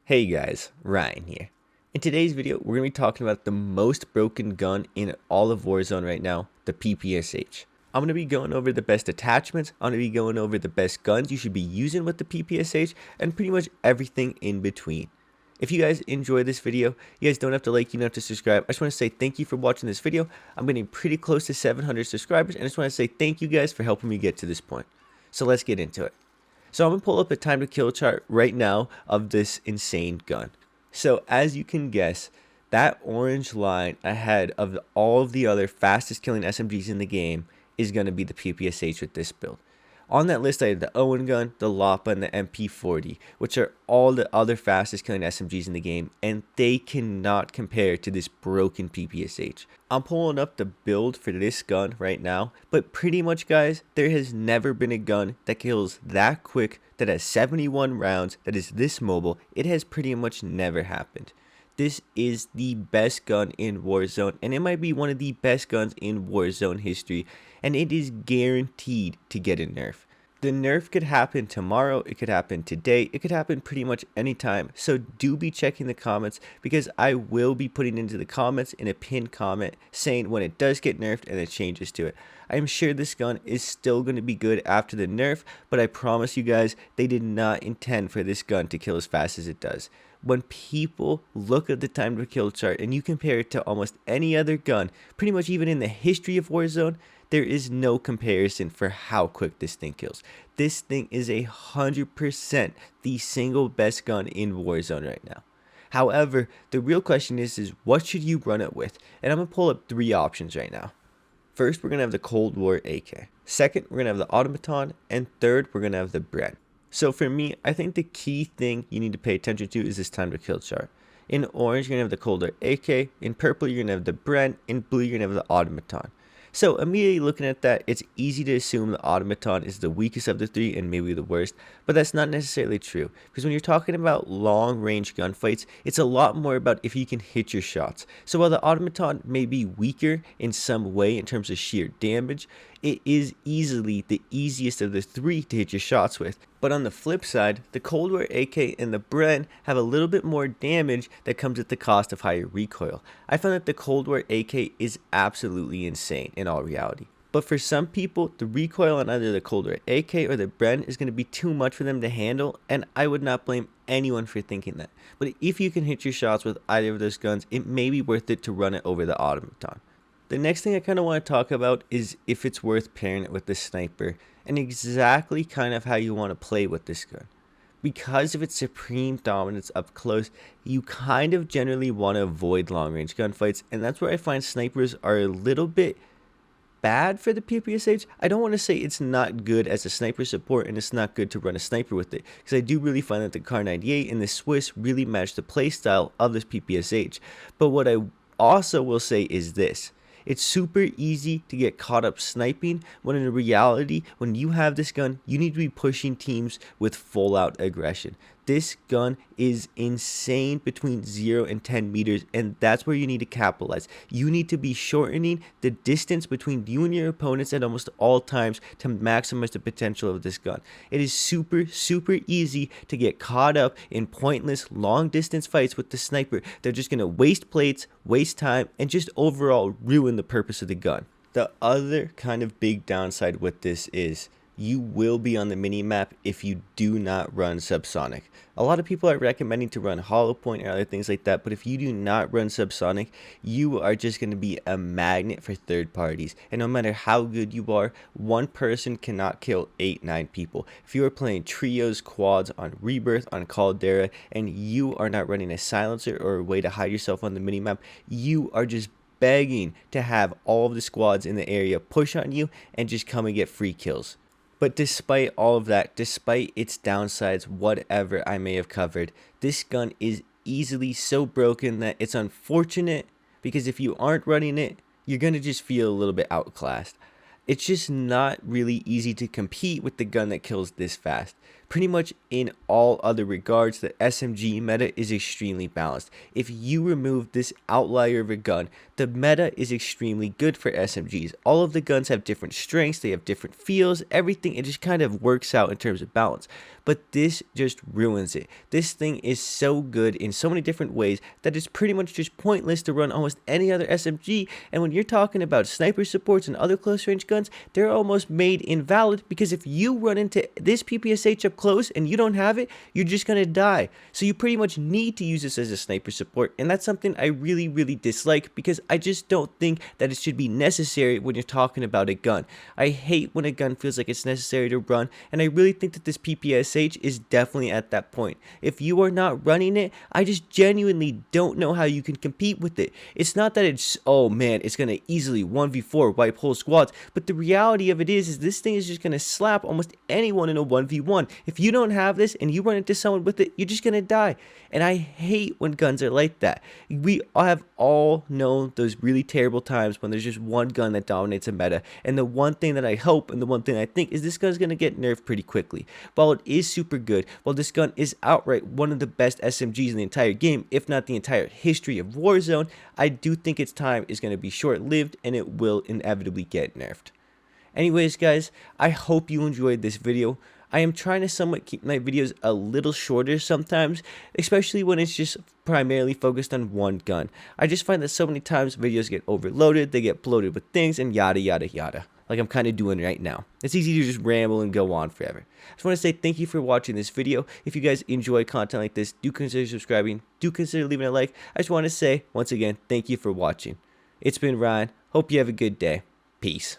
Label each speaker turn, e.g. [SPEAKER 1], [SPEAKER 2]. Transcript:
[SPEAKER 1] Hey guys, Ryan here. In today's video, we're going to be talking about the most broken gun in all of Warzone right now, the PPSH. I'm going to be going over the best attachments, I'm going to be going over the best guns you should be using with the PPSH, and pretty much everything in between. If you guys enjoy this video, you guys don't have to like, you don't have to subscribe. I just want to say thank you for watching this video. I'm getting pretty close to 700 subscribers, and I just want to say thank you guys for helping me get to this point. So let's get into it. So I'm going to pull up a time to kill chart right now of this insane gun. So as you can guess, that orange line ahead of all of the other fastest killing SMGs in the game is going to be the PPSH with this build. On that list, I have the Owen gun, the Lapa, and the MP40, which are all the other fastest killing SMGs in the game, and they cannot compare to this broken PPSH. I'm pulling up the build for this gun right now, but pretty much, guys, there has never been a gun that kills that quick, that has 71 rounds, that is this mobile. It has pretty much never happened. This is the best gun in Warzone, and it might be one of the best guns in Warzone history, and it is guaranteed to get a nerf. The nerf could happen tomorrow, it could happen today, it could happen pretty much anytime, so do be checking the comments, because I will be putting into the comments in a pinned comment saying when it does get nerfed and the changes to it. I am sure this gun is still going to be good after the nerf, but I promise you guys, they did not intend for this gun to kill as fast as it does. When people look at the time to kill chart and you compare it to almost any other gun, pretty much even in the history of Warzone, there is no comparison for how quick this thing kills. This thing is 100% the single best gun in Warzone right now. However, the real question is what should you run it with? And I'm going to pull up three options right now. First, we're going to have the Cold War AK. Second, we're going to have the Automaton. And third, we're going to have the Bren. So for me, I think the key thing you need to pay attention to is this time to kill chart. In orange, you're going to have the Cold War AK. In purple, you're going to have the Bren. In blue, you're going to have the Automaton. So immediately looking at that, it's easy to assume the Automaton is the weakest of the three and maybe the worst, but that's not necessarily true, because when you're talking about long range gunfights, it's a lot more about if you can hit your shots. So while the Automaton may be weaker in some way in terms of sheer damage, it is easily the easiest of the three to hit your shots with. But on the flip side, the Cold War AK and the Bren have a little bit more damage that comes at the cost of higher recoil. I found that the Cold War AK is absolutely insane in all reality. But for some people, the recoil on either the Cold War AK or the Bren is going to be too much for them to handle, and I would not blame anyone for thinking that. But if you can hit your shots with either of those guns, it may be worth it to run it over the Automaton. The next thing I kind of want to talk about is if it's worth pairing it with the sniper, and exactly kind of how you want to play with this gun. Because of its supreme dominance up close, you kind of generally want to avoid long range gunfights, and that's where I find snipers are a little bit bad for the PPSH. I don't want to say it's not good as a sniper support and it's not good to run a sniper with it, because I do really find that the Kar 98 and the Swiss really match the playstyle of this PPSH. But what I also will say is this. It's super easy to get caught up sniping, when in reality, when you have this gun, you need to be pushing teams with full out aggression. This gun is insane between 0 and 10 meters, and that's where you need to capitalize. You need to be shortening the distance between you and your opponents at almost all times to maximize the potential of this gun. It is super easy to get caught up in pointless long distance fights with the sniper. They're just going to waste plates, waste time, and just overall ruin the purpose of the gun. The other kind of big downside with this is you will be on the mini-map if you do not run subsonic. A lot of people are recommending to run hollow point and other things like that, but if you do not run subsonic, you are just going to be a magnet for third parties. And no matter how good you are, one person cannot kill 8-9 people. If you are playing trios, quads on Rebirth, on Caldera, and you are not running a silencer or a way to hide yourself on the mini-map, you are just begging to have all of the squads in the area push on you and just come and get free kills. But despite all of that, despite its downsides, whatever I may have covered, this gun is easily so broken that it's unfortunate, because if you aren't running it, you're going to just feel a little bit outclassed. It's just not really easy to compete with the gun that kills this fast. Pretty much in all other regards, the SMG meta is extremely balanced. If you remove this outlier of a gun, the meta is extremely good for SMGs. All of the guns have different strengths, they have different feels, everything, it just kind of works out in terms of balance. But this just ruins it. This thing is so good in so many different ways that it's pretty much just pointless to run almost any other SMG. And when you're talking about sniper supports and other close range guns, they're almost made invalid, because if you run into this PPSH up close and you don't have it, you're just gonna die. So you pretty much need to use this as a sniper support, and that's something I really dislike, because I just don't think that it should be necessary when you're talking about a gun. I hate when a gun feels like it's necessary to run, and I really think that this PPSH is definitely at that point. If you are not running it, I just genuinely don't know how you can compete with it. It's not that it's, oh man, it's gonna easily 1v4 wipe whole squads, but the reality of it is this thing is just gonna slap almost anyone in a 1v1. If you don't have this and you run into someone with it, you're just gonna die. And I hate when guns are like that. We have all known those really terrible times when there's just one gun that dominates a meta, and the one thing that I hope and the one thing I think is this gun's gonna get nerfed pretty quickly. While it is super good, while this gun is outright one of the best SMGs in the entire game, if not the entire history of Warzone, I do think its time is going to be short-lived and it will inevitably get nerfed. Anyways guys, I hope you enjoyed this video. I am trying to somewhat keep my videos a little shorter sometimes, especially when it's just primarily focused on one gun. I just find that so many times videos get overloaded, they get bloated with things, and yada yada yada, like I'm kind of doing right now. It's easy to just ramble and go on forever. I just want to say thank you for watching this video. If you guys enjoy content like this, do consider subscribing, do consider leaving a like. I just want to say, once again, thank you for watching. It's been Ryan. Hope you have a good day. Peace.